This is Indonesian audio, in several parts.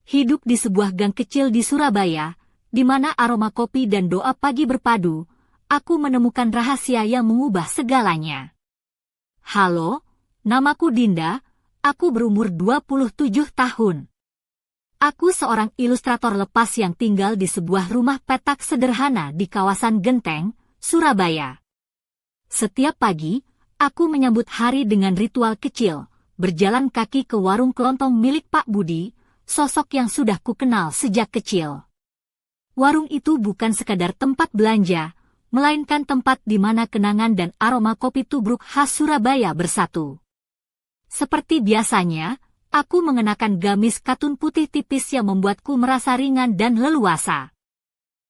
Hidup di sebuah gang kecil di Surabaya, di mana aroma kopi dan doa pagi berpadu, aku menemukan rahasia yang mengubah segalanya. Halo, namaku Dinda, aku berumur 27 tahun. Aku seorang ilustrator lepas yang tinggal di sebuah rumah petak sederhana di kawasan Genteng, Surabaya. Setiap pagi, aku menyambut hari dengan ritual kecil, berjalan kaki ke warung kelontong milik Pak Budi, sosok yang sudah kukenal sejak kecil. Warung itu bukan sekadar tempat belanja, melainkan tempat di mana kenangan dan aroma kopi tubruk khas Surabaya bersatu. Seperti biasanya, aku mengenakan gamis katun putih tipis yang membuatku merasa ringan dan leluasa.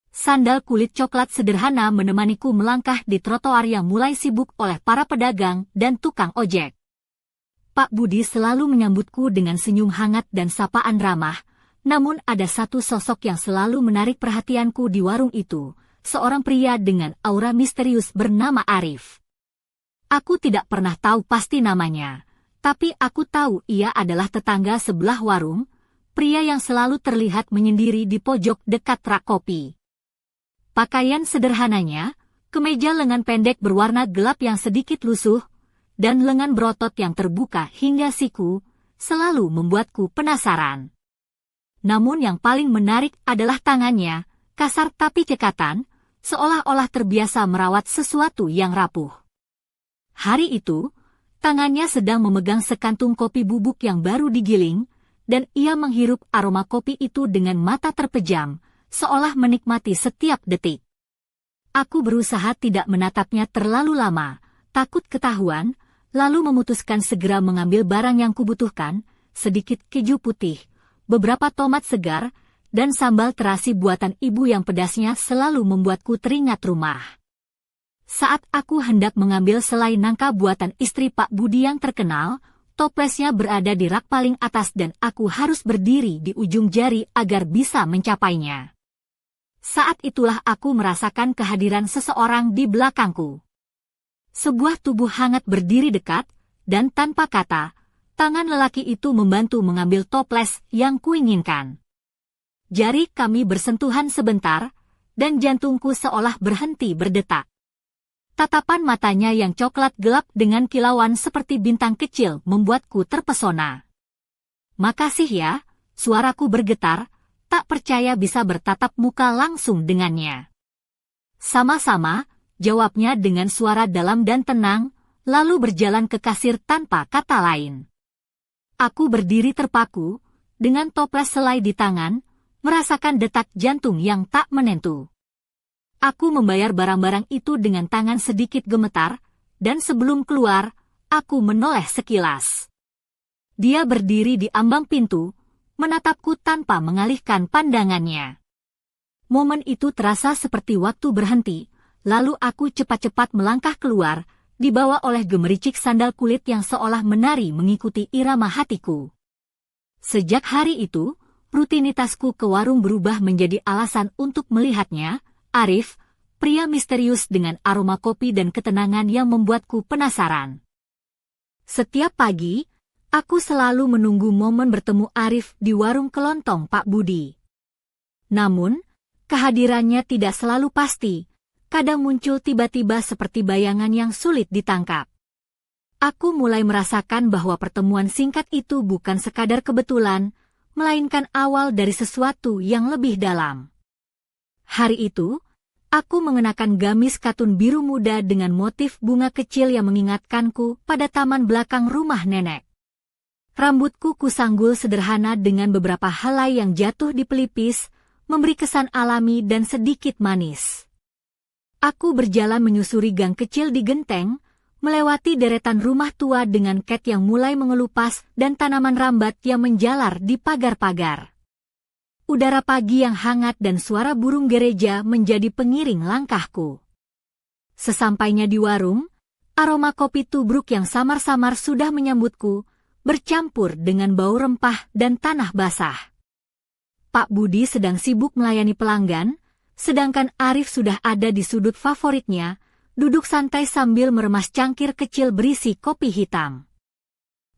Sandal kulit coklat sederhana menemaniku melangkah di trotoar yang mulai sibuk oleh para pedagang dan tukang ojek. Pak Budi selalu menyambutku dengan senyum hangat dan sapaan ramah, namun ada satu sosok yang selalu menarik perhatianku di warung itu, seorang pria dengan aura misterius bernama Arif. Aku tidak pernah tahu pasti namanya, tapi aku tahu ia adalah tetangga sebelah warung, pria yang selalu terlihat menyendiri di pojok dekat rak kopi. Pakaian sederhananya, kemeja lengan pendek berwarna gelap yang sedikit lusuh, dan lengan berotot yang terbuka hingga siku, selalu membuatku penasaran. Namun yang paling menarik adalah tangannya, kasar tapi cekatan, seolah-olah terbiasa merawat sesuatu yang rapuh. Hari itu, tangannya sedang memegang sekantung kopi bubuk yang baru digiling, dan ia menghirup aroma kopi itu dengan mata terpejam, seolah menikmati setiap detik. Aku berusaha tidak menatapnya terlalu lama, takut ketahuan, lalu memutuskan segera mengambil barang yang kubutuhkan, sedikit keju putih, beberapa tomat segar, dan sambal terasi buatan ibu yang pedasnya selalu membuatku teringat rumah. Saat aku hendak mengambil selai nangka buatan istri Pak Budi yang terkenal, toplesnya berada di rak paling atas dan aku harus berdiri di ujung jari agar bisa mencapainya. Saat itulah aku merasakan kehadiran seseorang di belakangku. Sebuah tubuh hangat berdiri dekat, dan tanpa kata, tangan lelaki itu membantu mengambil toples yang kuinginkan. Jari kami bersentuhan sebentar, dan jantungku seolah berhenti berdetak. Tatapan matanya yang coklat gelap dengan kilauan seperti bintang kecil membuatku terpesona. "Makasih ya," suaraku bergetar, tak percaya bisa bertatap muka langsung dengannya. "Sama-sama," jawabnya dengan suara dalam dan tenang, lalu berjalan ke kasir tanpa kata lain. Aku berdiri terpaku, dengan toples selai di tangan, merasakan detak jantung yang tak menentu. Aku membayar barang-barang itu dengan tangan sedikit gemetar, dan sebelum keluar, aku menoleh sekilas. Dia berdiri di ambang pintu, menatapku tanpa mengalihkan pandangannya. Momen itu terasa seperti waktu berhenti, lalu aku cepat-cepat melangkah keluar, dibawa oleh gemericik sandal kulit yang seolah menari mengikuti irama hatiku. Sejak hari itu, rutinitasku ke warung berubah menjadi alasan untuk melihatnya, Arif, pria misterius dengan aroma kopi dan ketenangan yang membuatku penasaran. Setiap pagi, aku selalu menunggu momen bertemu Arif di warung kelontong Pak Budi. Namun, kehadirannya tidak selalu pasti. Kadang muncul tiba-tiba seperti bayangan yang sulit ditangkap. Aku mulai merasakan bahwa pertemuan singkat itu bukan sekadar kebetulan, melainkan awal dari sesuatu yang lebih dalam. Hari itu, aku mengenakan gamis katun biru muda dengan motif bunga kecil yang mengingatkanku pada taman belakang rumah nenek. Rambutku kusanggul sederhana dengan beberapa helai yang jatuh di pelipis, memberi kesan alami dan sedikit manis. Aku berjalan menyusuri gang kecil di Genteng, melewati deretan rumah tua dengan cat yang mulai mengelupas dan tanaman rambat yang menjalar di pagar-pagar. Udara pagi yang hangat dan suara burung gereja menjadi pengiring langkahku. Sesampainya di warung, aroma kopi tubruk yang samar-samar sudah menyambutku, bercampur dengan bau rempah dan tanah basah. Pak Budi sedang sibuk melayani pelanggan, sedangkan Arif sudah ada di sudut favoritnya, duduk santai sambil meremas cangkir kecil berisi kopi hitam.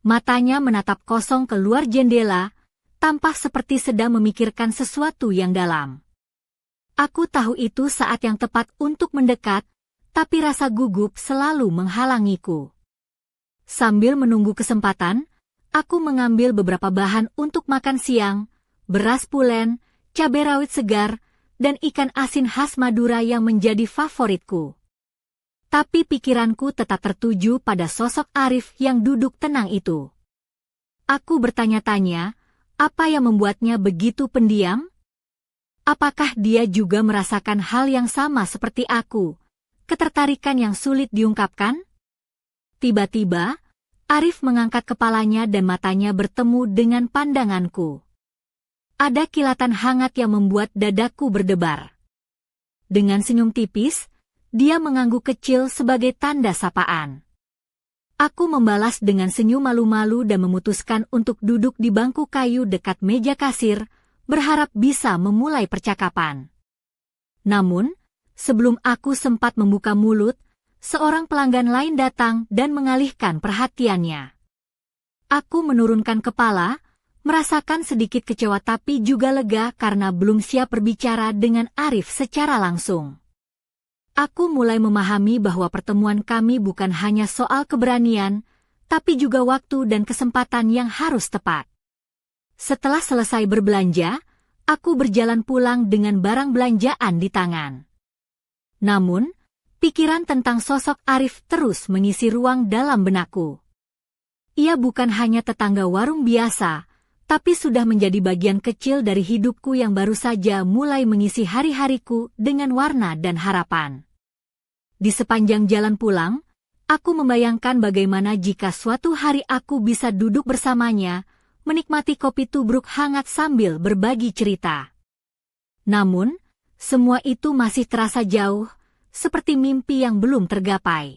Matanya menatap kosong keluar jendela, tampak seperti sedang memikirkan sesuatu yang dalam. Aku tahu itu saat yang tepat untuk mendekat, tapi rasa gugup selalu menghalangiku. Sambil menunggu kesempatan, aku mengambil beberapa bahan untuk makan siang, beras pulen, cabai rawit segar, dan ikan asin khas Madura yang menjadi favoritku. Tapi pikiranku tetap tertuju pada sosok Arif yang duduk tenang itu. Aku bertanya-tanya, apa yang membuatnya begitu pendiam? Apakah dia juga merasakan hal yang sama seperti aku, ketertarikan yang sulit diungkapkan? Tiba-tiba, Arif mengangkat kepalanya dan matanya bertemu dengan pandanganku. Ada kilatan hangat yang membuat dadaku berdebar. Dengan senyum tipis, dia mengangguk kecil sebagai tanda sapaan. Aku membalas dengan senyum malu-malu dan memutuskan untuk duduk di bangku kayu dekat meja kasir, berharap bisa memulai percakapan. Namun, sebelum aku sempat membuka mulut, seorang pelanggan lain datang dan mengalihkan perhatiannya. Aku menurunkan kepala, merasakan sedikit kecewa tapi juga lega karena belum siap berbicara dengan Arif secara langsung. Aku mulai memahami bahwa pertemuan kami bukan hanya soal keberanian, tapi juga waktu dan kesempatan yang harus tepat. Setelah selesai berbelanja, aku berjalan pulang dengan barang belanjaan di tangan. Namun, pikiran tentang sosok Arif terus mengisi ruang dalam benakku. Ia bukan hanya tetangga warung biasa, tapi sudah menjadi bagian kecil dari hidupku yang baru saja mulai mengisi hari-hariku dengan warna dan harapan. Di sepanjang jalan pulang, aku membayangkan bagaimana jika suatu hari aku bisa duduk bersamanya, menikmati kopi tubruk hangat sambil berbagi cerita. Namun, semua itu masih terasa jauh, seperti mimpi yang belum tergapai.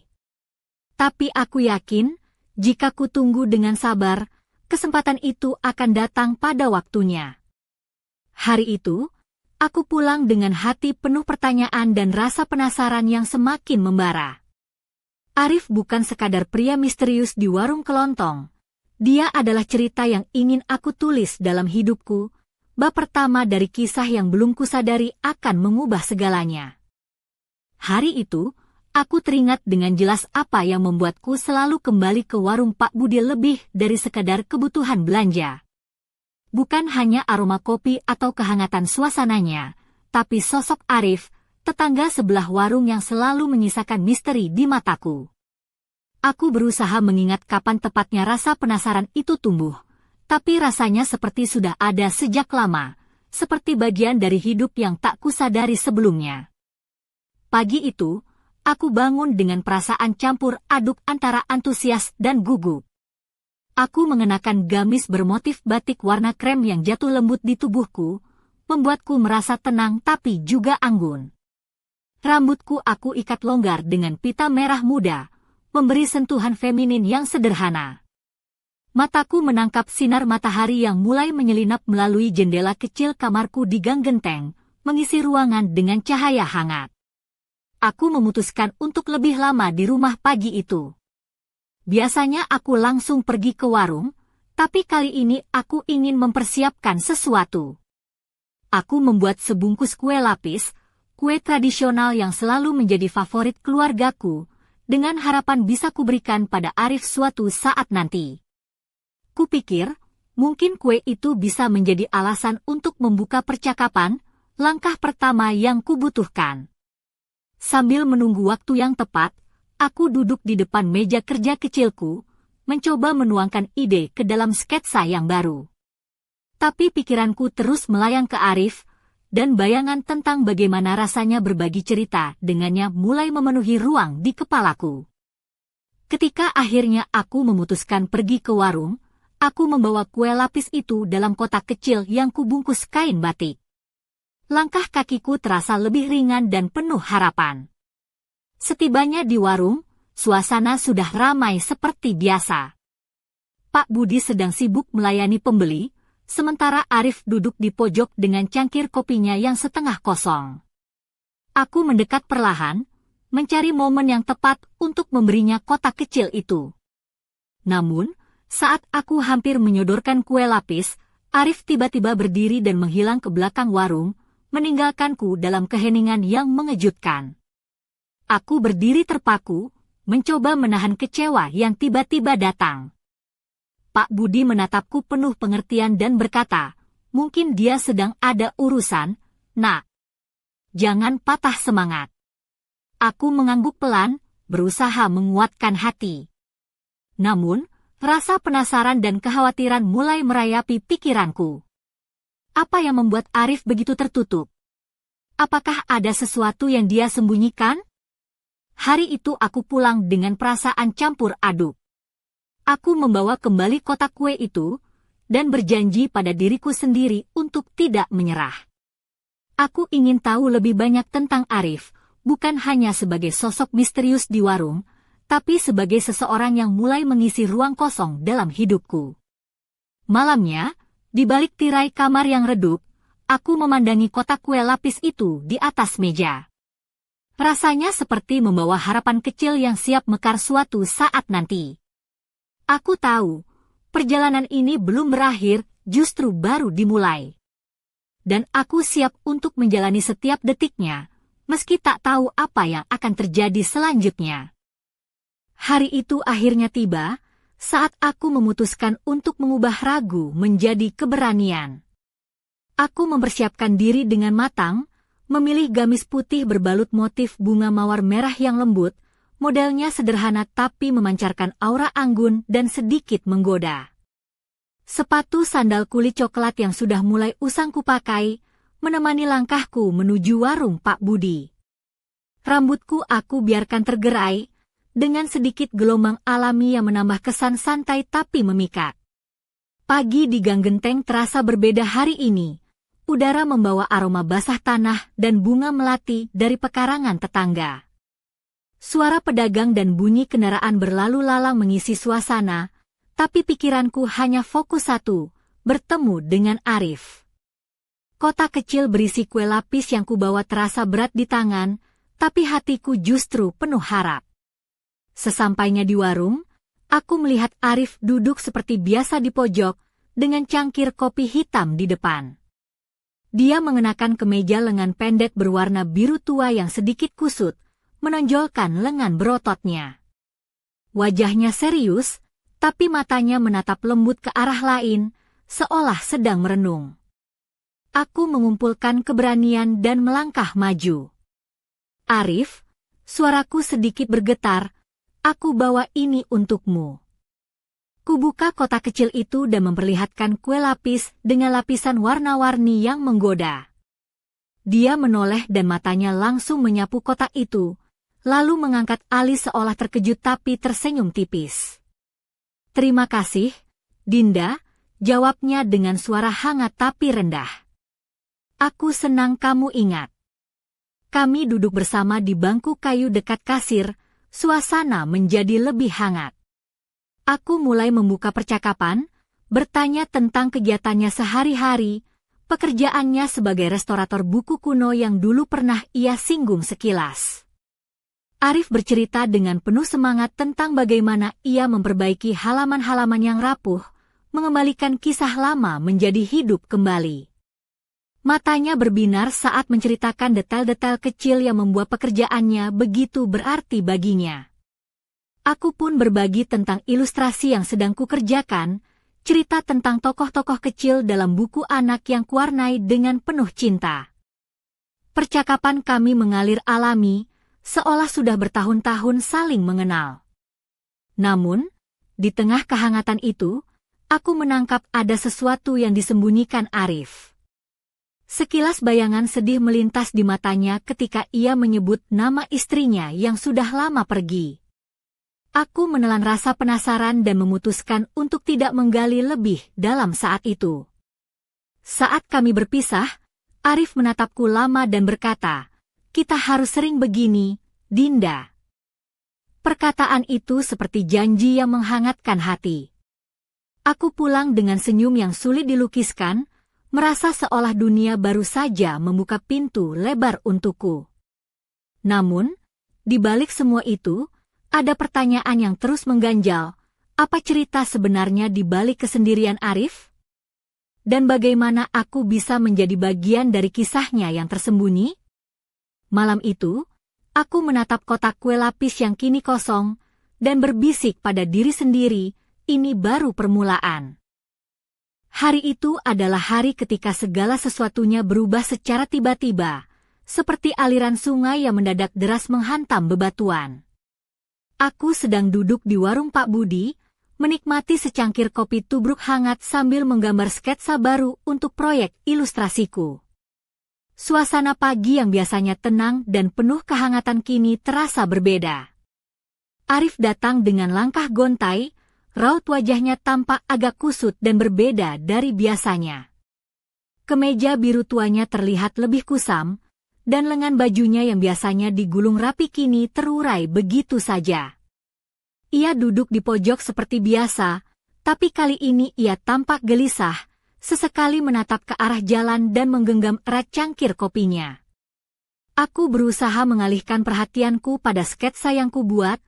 Tapi aku yakin, jika ku tunggu dengan sabar, kesempatan itu akan datang pada waktunya. Hari itu, aku pulang dengan hati penuh pertanyaan dan rasa penasaran yang semakin membara. Arif bukan sekadar pria misterius di warung kelontong. Dia adalah cerita yang ingin aku tulis dalam hidupku, bab pertama dari kisah yang belum kusadari akan mengubah segalanya. Hari itu, aku teringat dengan jelas apa yang membuatku selalu kembali ke warung Pak Budi lebih dari sekadar kebutuhan belanja. Bukan hanya aroma kopi atau kehangatan suasananya, tapi sosok Arif, tetangga sebelah warung yang selalu menyisakan misteri di mataku. Aku berusaha mengingat kapan tepatnya rasa penasaran itu tumbuh, tapi rasanya seperti sudah ada sejak lama, seperti bagian dari hidup yang tak kusadari sebelumnya. Pagi itu, aku bangun dengan perasaan campur aduk antara antusias dan gugup. Aku mengenakan gamis bermotif batik warna krem yang jatuh lembut di tubuhku, membuatku merasa tenang tapi juga anggun. Rambutku aku ikat longgar dengan pita merah muda, memberi sentuhan feminin yang sederhana. Mataku menangkap sinar matahari yang mulai menyelinap melalui jendela kecil kamarku di gang genteng, mengisi ruangan dengan cahaya hangat. Aku memutuskan untuk lebih lama di rumah pagi itu. Biasanya aku langsung pergi ke warung, tapi kali ini aku ingin mempersiapkan sesuatu. Aku membuat sebungkus kue lapis, kue tradisional yang selalu menjadi favorit keluargaku, dengan harapan bisa kuberikan pada Arif suatu saat nanti. Kupikir, mungkin kue itu bisa menjadi alasan untuk membuka percakapan, langkah pertama yang kubutuhkan. Sambil menunggu waktu yang tepat, aku duduk di depan meja kerja kecilku, mencoba menuangkan ide ke dalam sketsa yang baru. Tapi pikiranku terus melayang ke Arif, dan bayangan tentang bagaimana rasanya berbagi cerita dengannya mulai memenuhi ruang di kepalaku. Ketika akhirnya aku memutuskan pergi ke warung, aku membawa kue lapis itu dalam kotak kecil yang kubungkus kain batik. Langkah kakiku terasa lebih ringan dan penuh harapan. Setibanya di warung, suasana sudah ramai seperti biasa. Pak Budi sedang sibuk melayani pembeli, sementara Arif duduk di pojok dengan cangkir kopinya yang setengah kosong. Aku mendekat perlahan, mencari momen yang tepat untuk memberinya kotak kecil itu. Namun, saat aku hampir menyodorkan kue lapis, Arif tiba-tiba berdiri dan menghilang ke belakang warung, meninggalkanku dalam keheningan yang mengejutkan. Aku berdiri terpaku, mencoba menahan kecewa yang tiba-tiba datang. Pak Budi menatapku penuh pengertian dan berkata, "Mungkin dia sedang ada urusan, Nak. Jangan patah semangat." Aku mengangguk pelan, berusaha menguatkan hati. Namun, rasa penasaran dan kekhawatiran mulai merayapi pikiranku. Apa yang membuat Arif begitu tertutup? Apakah ada sesuatu yang dia sembunyikan? Hari itu aku pulang dengan perasaan campur aduk. Aku membawa kembali kotak kue itu, dan berjanji pada diriku sendiri untuk tidak menyerah. Aku ingin tahu lebih banyak tentang Arif, bukan hanya sebagai sosok misterius di warung, tapi sebagai seseorang yang mulai mengisi ruang kosong dalam hidupku. Malamnya, di balik tirai kamar yang redup, aku memandangi kotak kue lapis itu di atas meja. Rasanya seperti membawa harapan kecil yang siap mekar suatu saat nanti. Aku tahu, perjalanan ini belum berakhir, justru baru dimulai. Dan aku siap untuk menjalani setiap detiknya, meski tak tahu apa yang akan terjadi selanjutnya. Hari itu akhirnya tiba, saat aku memutuskan untuk mengubah ragu menjadi keberanian. Aku mempersiapkan diri dengan matang, memilih gamis putih berbalut motif bunga mawar merah yang lembut, modelnya sederhana tapi memancarkan aura anggun dan sedikit menggoda. Sepatu sandal kulit coklat yang sudah mulai usang kupakai, menemani langkahku menuju warung Pak Budi. Rambutku aku biarkan tergerai, dengan sedikit gelombang alami yang menambah kesan santai tapi memikat. Pagi di Gang Genteng terasa berbeda hari ini. Udara membawa aroma basah tanah dan bunga melati dari pekarangan tetangga. Suara pedagang dan bunyi kendaraan berlalu lalang mengisi suasana, tapi pikiranku hanya fokus satu, bertemu dengan Arif. Kotak kecil berisi kue lapis yang kubawa terasa berat di tangan, tapi hatiku justru penuh harap. Sesampainya di warung, aku melihat Arif duduk seperti biasa di pojok, dengan cangkir kopi hitam di depan. Dia mengenakan kemeja lengan pendek berwarna biru tua yang sedikit kusut, menonjolkan lengan berototnya. Wajahnya serius, tapi matanya menatap lembut ke arah lain, seolah sedang merenung. Aku mengumpulkan keberanian dan melangkah maju. "Arif," suaraku sedikit bergetar, "aku bawa ini untukmu." Kubuka kotak kecil itu dan memperlihatkan kue lapis dengan lapisan warna-warni yang menggoda. Dia menoleh dan matanya langsung menyapu kotak itu, lalu mengangkat alis seolah terkejut tapi tersenyum tipis. "Terima kasih, Dinda," jawabnya dengan suara hangat tapi rendah. "Aku senang kamu ingat." Kami duduk bersama di bangku kayu dekat kasir, suasana menjadi lebih hangat. Aku mulai membuka percakapan, bertanya tentang kegiatannya sehari-hari, pekerjaannya sebagai restorator buku kuno yang dulu pernah ia singgung sekilas. Arif bercerita dengan penuh semangat tentang bagaimana ia memperbaiki halaman-halaman yang rapuh, mengembalikan kisah lama menjadi hidup kembali. Matanya berbinar saat menceritakan detail-detail kecil yang membuat pekerjaannya begitu berarti baginya. Aku pun berbagi tentang ilustrasi yang sedang kukerjakan, cerita tentang tokoh-tokoh kecil dalam buku anak yang kuwarnai dengan penuh cinta. Percakapan kami mengalir alami, seolah sudah bertahun-tahun saling mengenal. Namun, di tengah kehangatan itu, aku menangkap ada sesuatu yang disembunyikan Arif. Sekilas bayangan sedih melintas di matanya ketika ia menyebut nama istrinya yang sudah lama pergi. Aku menelan rasa penasaran dan memutuskan untuk tidak menggali lebih dalam saat itu. Saat kami berpisah, Arif menatapku lama dan berkata, "Kita harus sering begini, Dinda." Perkataan itu seperti janji yang menghangatkan hati. Aku pulang dengan senyum yang sulit dilukiskan, merasa seolah dunia baru saja membuka pintu lebar untukku. Namun, di balik semua itu, ada pertanyaan yang terus mengganjal, apa cerita sebenarnya di balik kesendirian Arif? dan bagaimana aku bisa menjadi bagian dari kisahnya yang tersembunyi? Malam itu, aku menatap kotak kue lapis yang kini kosong, dan berbisik pada diri sendiri, ini baru permulaan. Hari itu adalah hari ketika segala sesuatunya berubah secara tiba-tiba, seperti aliran sungai yang mendadak deras menghantam bebatuan. Aku sedang duduk di warung Pak Budi, menikmati secangkir kopi tubruk hangat sambil menggambar sketsa baru untuk proyek ilustrasiku. Suasana pagi yang biasanya tenang dan penuh kehangatan kini terasa berbeda. Arif datang dengan langkah gontai, raut wajahnya tampak agak kusut dan berbeda dari biasanya. Kemeja biru tuanya terlihat lebih kusam, dan lengan bajunya yang biasanya digulung rapi kini terurai begitu saja. Ia duduk di pojok seperti biasa, tapi kali ini ia tampak gelisah, sesekali menatap ke arah jalan dan menggenggam erat cangkir kopinya. Aku berusaha mengalihkan perhatianku pada sketsa yang kubuat,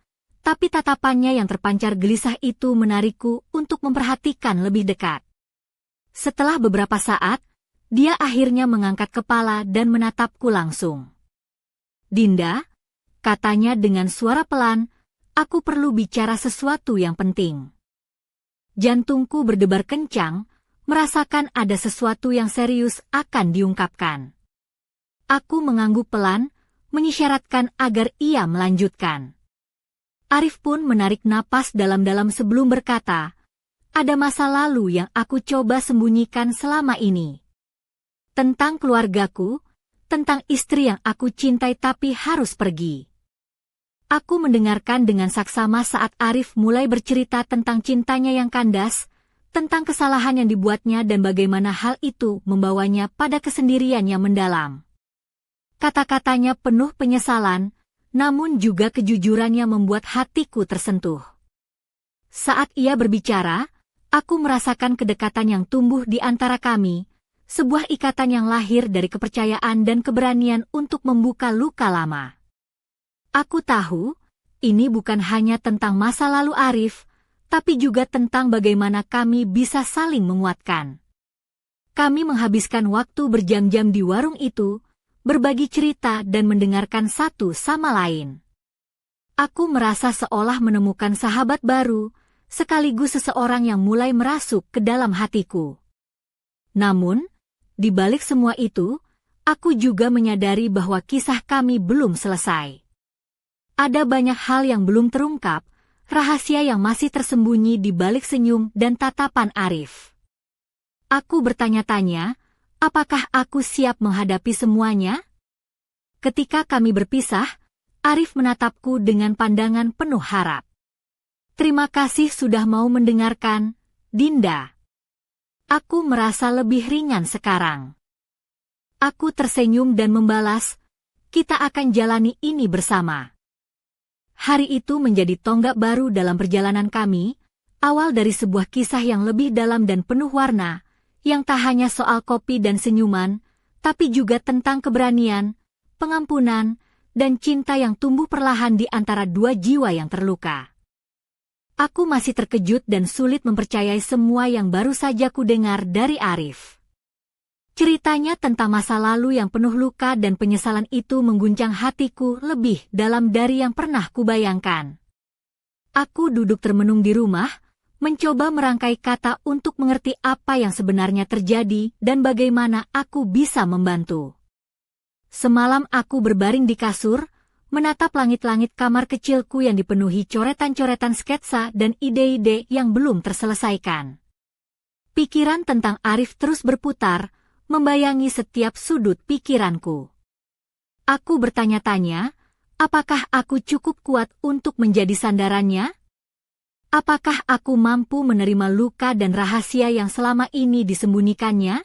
tapi tatapannya yang terpancar gelisah itu menarikku untuk memperhatikan lebih dekat. Setelah beberapa saat, dia akhirnya mengangkat kepala dan menatapku langsung. "Dinda," katanya dengan suara pelan, "aku perlu bicara sesuatu yang penting." Jantungku berdebar kencang, merasakan ada sesuatu yang serius akan diungkapkan. Aku mengangguk pelan, mengisyaratkan agar ia melanjutkan. Arif pun menarik napas dalam-dalam sebelum berkata, "Ada masa lalu yang aku coba sembunyikan selama ini. Tentang keluargaku, tentang istri yang aku cintai tapi harus pergi." Aku mendengarkan dengan saksama saat Arif mulai bercerita tentang cintanya yang kandas, tentang kesalahan yang dibuatnya dan bagaimana hal itu membawanya pada kesendirian yang mendalam. Kata-katanya penuh penyesalan, namun juga kejujurannya membuat hatiku tersentuh. Saat ia berbicara, aku merasakan kedekatan yang tumbuh di antara kami, sebuah ikatan yang lahir dari kepercayaan dan keberanian untuk membuka luka lama. Aku tahu, ini bukan hanya tentang masa lalu Arif, tapi juga tentang bagaimana kami bisa saling menguatkan. Kami menghabiskan waktu berjam-jam di warung itu, berbagi cerita dan mendengarkan satu sama lain. Aku merasa seolah menemukan sahabat baru, sekaligus seseorang yang mulai merasuk ke dalam hatiku. Namun, di balik semua itu, aku juga menyadari bahwa kisah kami belum selesai. Ada banyak hal yang belum terungkap, rahasia yang masih tersembunyi di balik senyum dan tatapan Arif. Aku bertanya-tanya, apakah aku siap menghadapi semuanya? Ketika kami berpisah, Arif menatapku dengan pandangan penuh harap. "Terima kasih sudah mau mendengarkan, Dinda. Aku merasa lebih ringan sekarang." Aku tersenyum dan membalas, "Kita akan jalani ini bersama." Hari itu menjadi tonggak baru dalam perjalanan kami, awal dari sebuah kisah yang lebih dalam dan penuh warna, yang tak hanya soal kopi dan senyuman, tapi juga tentang keberanian, pengampunan, dan cinta yang tumbuh perlahan di antara dua jiwa yang terluka. Aku masih terkejut dan sulit mempercayai semua yang baru saja kudengar dari Arif. Ceritanya tentang masa lalu yang penuh luka dan penyesalan itu mengguncang hatiku lebih dalam dari yang pernah kubayangkan. Aku duduk termenung di rumah, mencoba merangkai kata untuk mengerti apa yang sebenarnya terjadi dan bagaimana aku bisa membantu. Semalam aku berbaring di kasur, menatap langit-langit kamar kecilku yang dipenuhi coretan-coretan sketsa dan ide-ide yang belum terselesaikan. Pikiran tentang Arif terus berputar, membayangi setiap sudut pikiranku. Aku bertanya-tanya, apakah aku cukup kuat untuk menjadi sandarannya? Apakah aku mampu menerima luka dan rahasia yang selama ini disembunyikannya?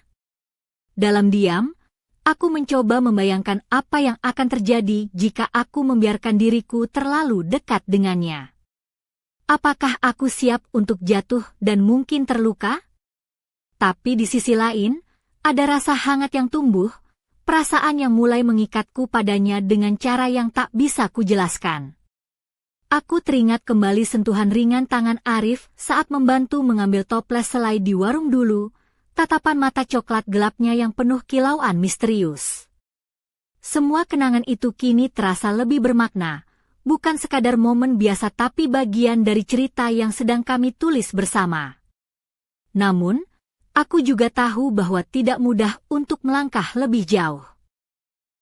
Dalam diam, aku mencoba membayangkan apa yang akan terjadi jika aku membiarkan diriku terlalu dekat dengannya. Apakah aku siap untuk jatuh dan mungkin terluka? Tapi di sisi lain, ada rasa hangat yang tumbuh, perasaan yang mulai mengikatku padanya dengan cara yang tak bisa kujelaskan. Aku teringat kembali sentuhan ringan tangan Arif saat membantu mengambil toples selai di warung dulu, tatapan mata coklat gelapnya yang penuh kilauan misterius. Semua kenangan itu kini terasa lebih bermakna, bukan sekadar momen biasa tapi bagian dari cerita yang sedang kami tulis bersama. Namun, aku juga tahu bahwa tidak mudah untuk melangkah lebih jauh.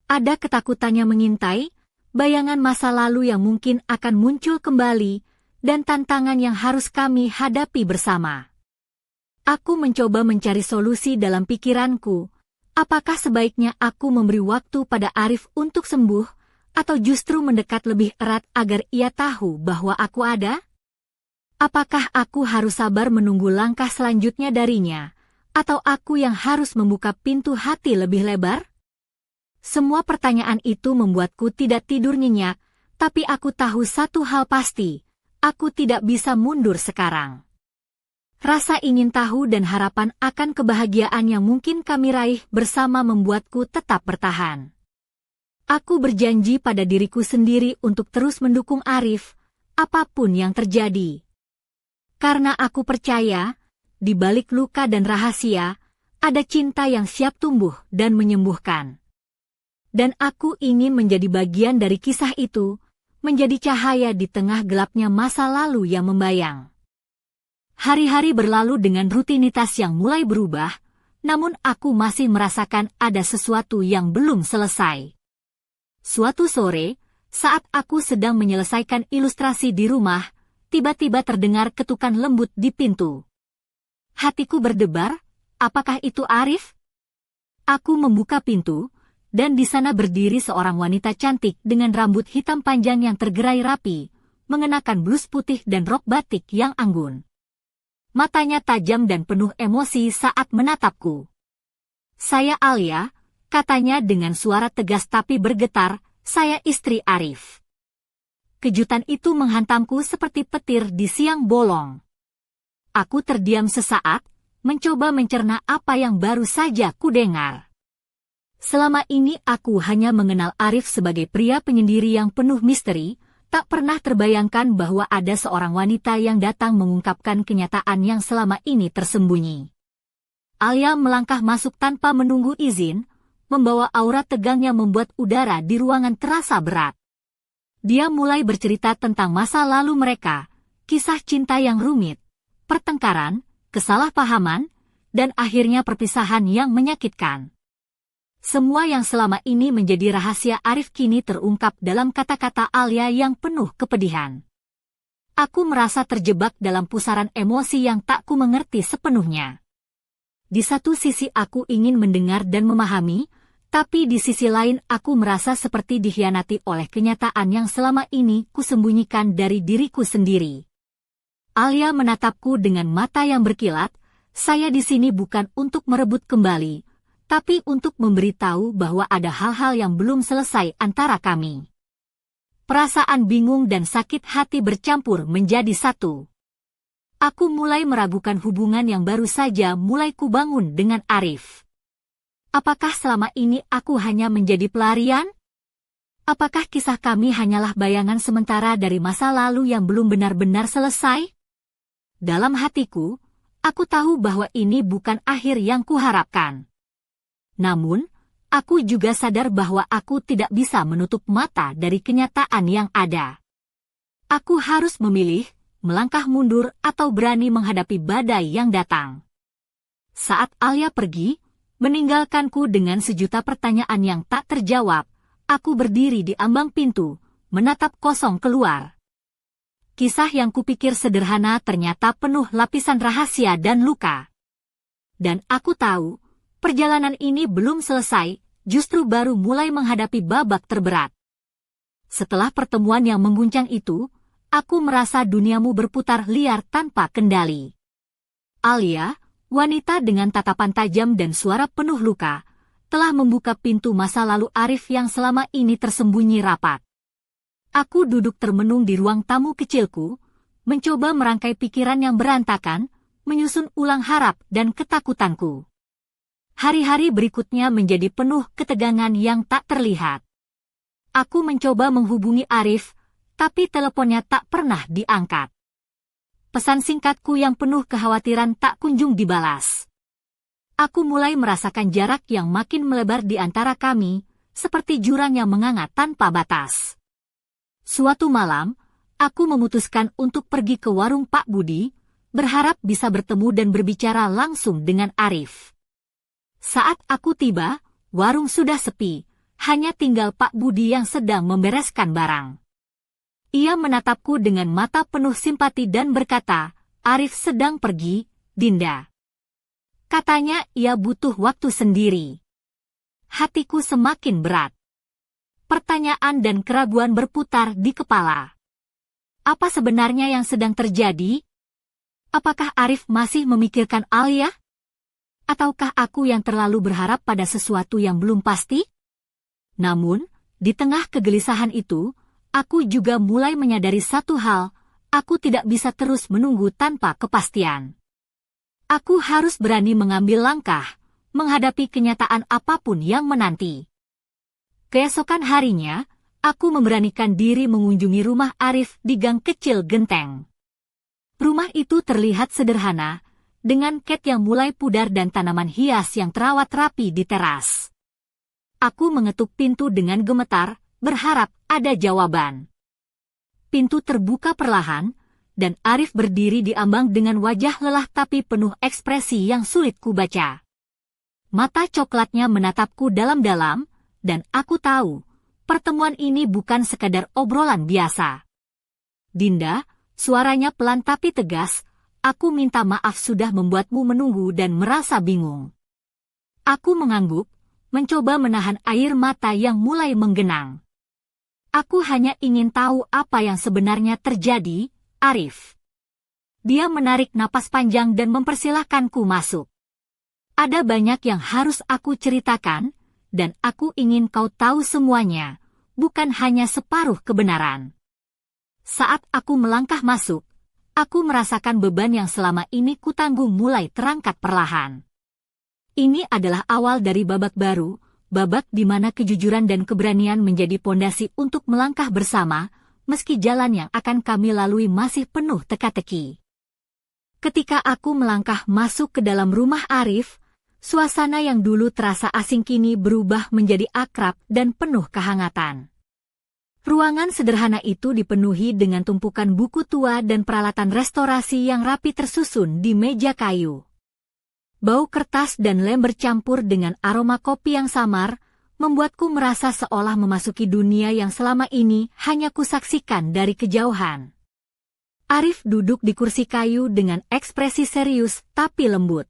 Ada ketakutan yang mengintai, bayangan masa lalu yang mungkin akan muncul kembali, dan tantangan yang harus kami hadapi bersama. Aku mencoba mencari solusi dalam pikiranku. Apakah sebaiknya aku memberi waktu pada Arif untuk sembuh, atau justru mendekat lebih erat agar ia tahu bahwa aku ada? Apakah aku harus sabar menunggu langkah selanjutnya darinya, atau aku yang harus membuka pintu hati lebih lebar? Semua pertanyaan itu membuatku tidak tidur nyenyak, tapi aku tahu satu hal pasti, aku tidak bisa mundur sekarang. Rasa ingin tahu dan harapan akan kebahagiaan yang mungkin kami raih bersama membuatku tetap bertahan. Aku berjanji pada diriku sendiri untuk terus mendukung Arif, apapun yang terjadi. Karena aku percaya, di balik luka dan rahasia, ada cinta yang siap tumbuh dan menyembuhkan. Dan aku ingin menjadi bagian dari kisah itu, menjadi cahaya di tengah gelapnya masa lalu yang membayang. Hari-hari berlalu dengan rutinitas yang mulai berubah, namun aku masih merasakan ada sesuatu yang belum selesai. Suatu sore, saat aku sedang menyelesaikan ilustrasi di rumah, tiba-tiba terdengar ketukan lembut di pintu. Hatiku berdebar, apakah itu Arif? Aku membuka pintu, dan di sana berdiri seorang wanita cantik dengan rambut hitam panjang yang tergerai rapi, mengenakan blus putih dan rok batik yang anggun. Matanya tajam dan penuh emosi saat menatapku. "Saya Alia," katanya dengan suara tegas tapi bergetar, "saya istri Arif." Kejutan itu menghantamku seperti petir di siang bolong. Aku terdiam sesaat, mencoba mencerna apa yang baru saja kudengar. Selama ini aku hanya mengenal Arif sebagai pria penyendiri yang penuh misteri, tak pernah terbayangkan bahwa ada seorang wanita yang datang mengungkapkan kenyataan yang selama ini tersembunyi. Alia melangkah masuk tanpa menunggu izin, membawa aura tegang yang membuat udara di ruangan terasa berat. Dia mulai bercerita tentang masa lalu mereka, kisah cinta yang rumit, pertengkaran, kesalahpahaman, dan akhirnya perpisahan yang menyakitkan. Semua yang selama ini menjadi rahasia Arif kini terungkap dalam kata-kata Alia yang penuh kepedihan. Aku merasa terjebak dalam pusaran emosi yang tak ku mengerti sepenuhnya. Di satu sisi aku ingin mendengar dan memahami, tapi di sisi lain aku merasa seperti dikhianati oleh kenyataan yang selama ini kusembunyikan dari diriku sendiri. Alia menatapku dengan mata yang berkilat, "Saya di sini bukan untuk merebut kembali, tapi untuk memberitahu bahwa ada hal-hal yang belum selesai antara kami." Perasaan bingung dan sakit hati bercampur menjadi satu. Aku mulai meragukan hubungan yang baru saja mulai kubangun dengan Arif. Apakah selama ini aku hanya menjadi pelarian? Apakah kisah kami hanyalah bayangan sementara dari masa lalu yang belum benar-benar selesai? Dalam hatiku, aku tahu bahwa ini bukan akhir yang kuharapkan. Namun, aku juga sadar bahwa aku tidak bisa menutup mata dari kenyataan yang ada. Aku harus memilih, melangkah mundur atau berani menghadapi badai yang datang. Saat Alia pergi, meninggalkanku dengan sejuta pertanyaan yang tak terjawab, aku berdiri di ambang pintu, menatap kosong keluar. Kisah yang kupikir sederhana ternyata penuh lapisan rahasia dan luka. Dan aku tahu, perjalanan ini belum selesai, justru baru mulai menghadapi babak terberat. Setelah pertemuan yang mengguncang itu, aku merasa duniamu berputar liar tanpa kendali. Alia, wanita dengan tatapan tajam dan suara penuh luka, telah membuka pintu masa lalu Arif yang selama ini tersembunyi rapat. Aku duduk termenung di ruang tamu kecilku, mencoba merangkai pikiran yang berantakan, menyusun ulang harap dan ketakutanku. Hari-hari berikutnya menjadi penuh ketegangan yang tak terlihat. Aku mencoba menghubungi Arif, tapi teleponnya tak pernah diangkat. Pesan singkatku yang penuh kekhawatiran tak kunjung dibalas. Aku mulai merasakan jarak yang makin melebar di antara kami, seperti jurang yang menganga tanpa batas. Suatu malam, aku memutuskan untuk pergi ke warung Pak Budi, berharap bisa bertemu dan berbicara langsung dengan Arif. Saat aku tiba, warung sudah sepi, hanya tinggal Pak Budi yang sedang membereskan barang. Ia menatapku dengan mata penuh simpati dan berkata, "Arif sedang pergi, Dinda." Katanya ia butuh waktu sendiri. Hatiku semakin berat. Pertanyaan dan keraguan berputar di kepala. Apa sebenarnya yang sedang terjadi? Apakah Arif masih memikirkan Alia? Ataukah aku yang terlalu berharap pada sesuatu yang belum pasti? Namun, di tengah kegelisahan itu, aku juga mulai menyadari satu hal, aku tidak bisa terus menunggu tanpa kepastian. Aku harus berani mengambil langkah, menghadapi kenyataan apapun yang menanti. Keesokan harinya, aku memberanikan diri mengunjungi rumah Arif di gang kecil genteng. Rumah itu terlihat sederhana, dengan cat yang mulai pudar dan tanaman hias yang terawat rapi di teras. Aku mengetuk pintu dengan gemetar, berharap ada jawaban. Pintu terbuka perlahan, dan Arif berdiri di ambang dengan wajah lelah tapi penuh ekspresi yang sulit kubaca. Mata coklatnya menatapku dalam-dalam, dan aku tahu, pertemuan ini bukan sekadar obrolan biasa. "Dinda," suaranya pelan tapi tegas, "aku minta maaf sudah membuatmu menunggu dan merasa bingung." Aku mengangguk, mencoba menahan air mata yang mulai menggenang. "Aku hanya ingin tahu apa yang sebenarnya terjadi, Arif." Dia menarik napas panjang dan mempersilahkanku masuk. "Ada banyak yang harus aku ceritakan, dan aku ingin kau tahu semuanya, bukan hanya separuh kebenaran." Saat aku melangkah masuk, aku merasakan beban yang selama ini kutanggung mulai terangkat perlahan. Ini adalah awal dari babak baru, babak di mana kejujuran dan keberanian menjadi pondasi untuk melangkah bersama, meski jalan yang akan kami lalui masih penuh teka-teki. Ketika aku melangkah masuk ke dalam rumah Arif, suasana yang dulu terasa asing kini berubah menjadi akrab dan penuh kehangatan. Ruangan sederhana itu dipenuhi dengan tumpukan buku tua dan peralatan restorasi yang rapi tersusun di meja kayu. Bau kertas dan lem bercampur dengan aroma kopi yang samar, membuatku merasa seolah memasuki dunia yang selama ini hanya kusaksikan dari kejauhan. Arif duduk di kursi kayu dengan ekspresi serius tapi lembut.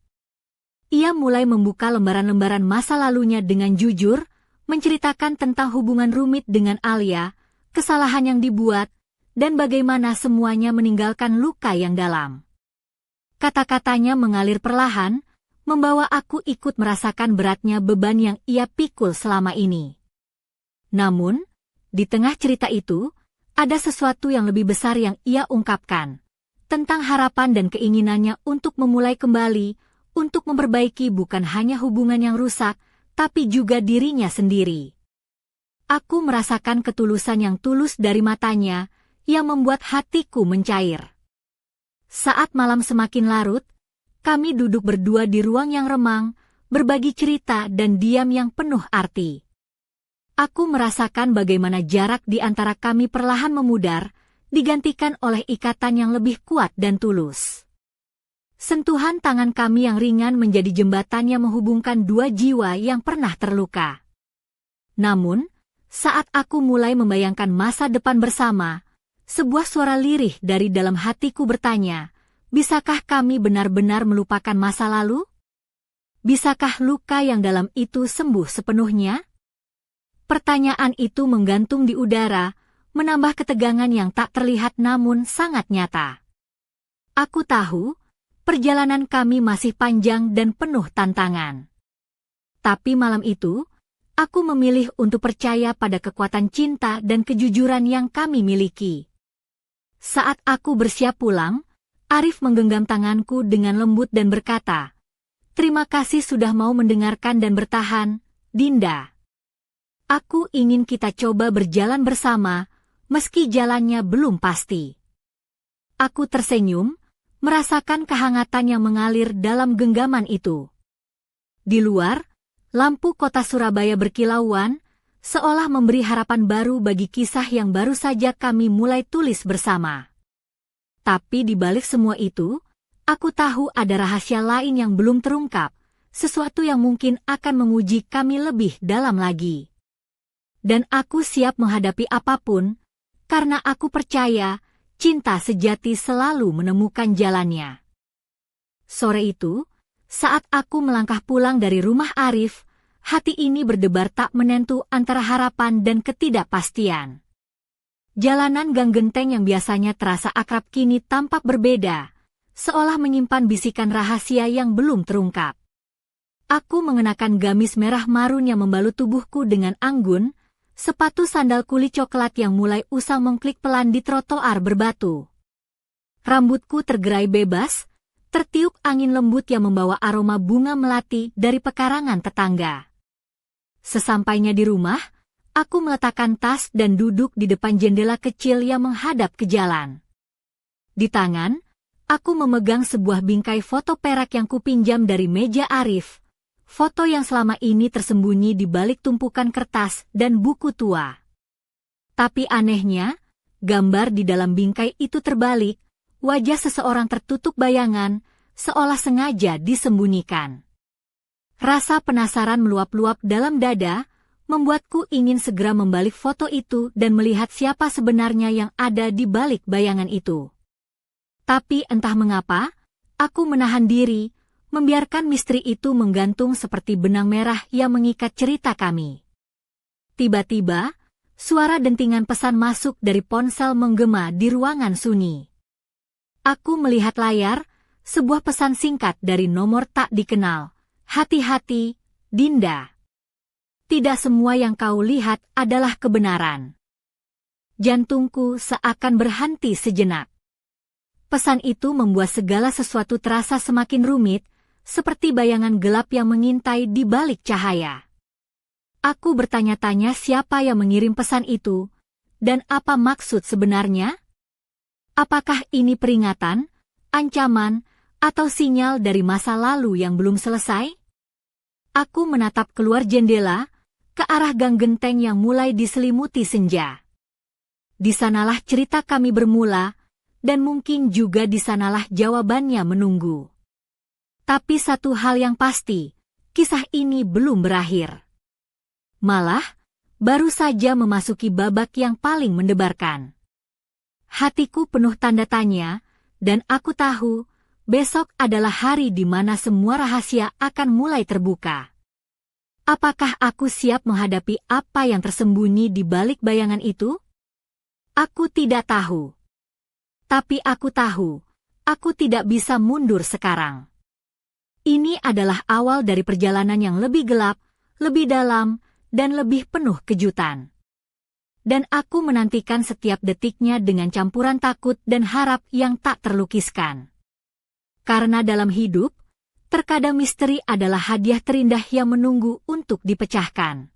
Ia mulai membuka lembaran-lembaran masa lalunya dengan jujur, menceritakan tentang hubungan rumit dengan Alia, kesalahan yang dibuat, dan bagaimana semuanya meninggalkan luka yang dalam. Kata-katanya mengalir perlahan, membawa aku ikut merasakan beratnya beban yang ia pikul selama ini. Namun, di tengah cerita itu, ada sesuatu yang lebih besar yang ia ungkapkan, tentang harapan dan keinginannya untuk memulai kembali, untuk memperbaiki bukan hanya hubungan yang rusak, tapi juga dirinya sendiri. Aku merasakan ketulusan yang tulus dari matanya, yang membuat hatiku mencair. Saat malam semakin larut, kami duduk berdua di ruang yang remang, berbagi cerita dan diam yang penuh arti. Aku merasakan bagaimana jarak di antara kami perlahan memudar, digantikan oleh ikatan yang lebih kuat dan tulus. Sentuhan tangan kami yang ringan menjadi jembatan yang menghubungkan dua jiwa yang pernah terluka. Namun, saat aku mulai membayangkan masa depan bersama, sebuah suara lirih dari dalam hatiku bertanya, bisakah kami benar-benar melupakan masa lalu? Bisakah luka yang dalam itu sembuh sepenuhnya? Pertanyaan itu menggantung di udara, menambah ketegangan yang tak terlihat namun sangat nyata. Aku tahu, perjalanan kami masih panjang dan penuh tantangan. Tapi malam itu, aku memilih untuk percaya pada kekuatan cinta dan kejujuran yang kami miliki. Saat aku bersiap pulang, Arif menggenggam tanganku dengan lembut dan berkata, "Terima kasih sudah mau mendengarkan dan bertahan, Dinda. Aku ingin kita coba berjalan bersama, meski jalannya belum pasti." Aku tersenyum, merasakan kehangatan yang mengalir dalam genggaman itu. Di luar, lampu kota Surabaya berkilauan, seolah memberi harapan baru bagi kisah yang baru saja kami mulai tulis bersama. Tapi di balik semua itu, aku tahu ada rahasia lain yang belum terungkap, sesuatu yang mungkin akan menguji kami lebih dalam lagi. Dan aku siap menghadapi apapun, karena aku percaya cinta sejati selalu menemukan jalannya. Sore itu, saat aku melangkah pulang dari rumah Arif, hati ini berdebar tak menentu antara harapan dan ketidakpastian. Jalanan Gang Genteng yang biasanya terasa akrab kini tampak berbeda, seolah menyimpan bisikan rahasia yang belum terungkap. Aku mengenakan gamis merah marun yang membalut tubuhku dengan anggun, sepatu sandal kulit coklat yang mulai usang mengklik pelan di trotoar berbatu. Rambutku tergerai bebas, tertiup angin lembut yang membawa aroma bunga melati dari pekarangan tetangga. Sesampainya di rumah, aku meletakkan tas dan duduk di depan jendela kecil yang menghadap ke jalan. Di tangan, aku memegang sebuah bingkai foto perak yang kupinjam dari meja Arif, foto yang selama ini tersembunyi di balik tumpukan kertas dan buku tua. Tapi anehnya, gambar di dalam bingkai itu terbalik, wajah seseorang tertutup bayangan, seolah sengaja disembunyikan. Rasa penasaran meluap-luap dalam dada, membuatku ingin segera membalik foto itu dan melihat siapa sebenarnya yang ada di balik bayangan itu. Tapi entah mengapa, aku menahan diri, membiarkan misteri itu menggantung seperti benang merah yang mengikat cerita kami. Tiba-tiba, suara dentingan pesan masuk dari ponsel menggema di ruangan sunyi. Aku melihat layar, sebuah pesan singkat dari nomor tak dikenal. Hati-hati, Dinda. Tidak semua yang kau lihat adalah kebenaran. Jantungku seakan berhenti sejenak. Pesan itu membuat segala sesuatu terasa semakin rumit, seperti bayangan gelap yang mengintai di balik cahaya. Aku bertanya-tanya siapa yang mengirim pesan itu, dan apa maksud sebenarnya? Apakah ini peringatan, ancaman, atau sinyal dari masa lalu yang belum selesai? Aku menatap keluar jendela, ke arah Gang Genteng yang mulai diselimuti senja. Di sanalah cerita kami bermula, dan mungkin juga di sanalah jawabannya menunggu. Tapi satu hal yang pasti, kisah ini belum berakhir. Malah, baru saja memasuki babak yang paling mendebarkan. Hatiku penuh tanda tanya, dan aku tahu, besok adalah hari di mana semua rahasia akan mulai terbuka. Apakah aku siap menghadapi apa yang tersembunyi di balik bayangan itu? Aku tidak tahu. Tapi aku tahu, aku tidak bisa mundur sekarang. Ini adalah awal dari perjalanan yang lebih gelap, lebih dalam, dan lebih penuh kejutan. Dan aku menantikan setiap detiknya dengan campuran takut dan harap yang tak terlukiskan. Karena dalam hidup, terkadang misteri adalah hadiah terindah yang menunggu untuk dipecahkan.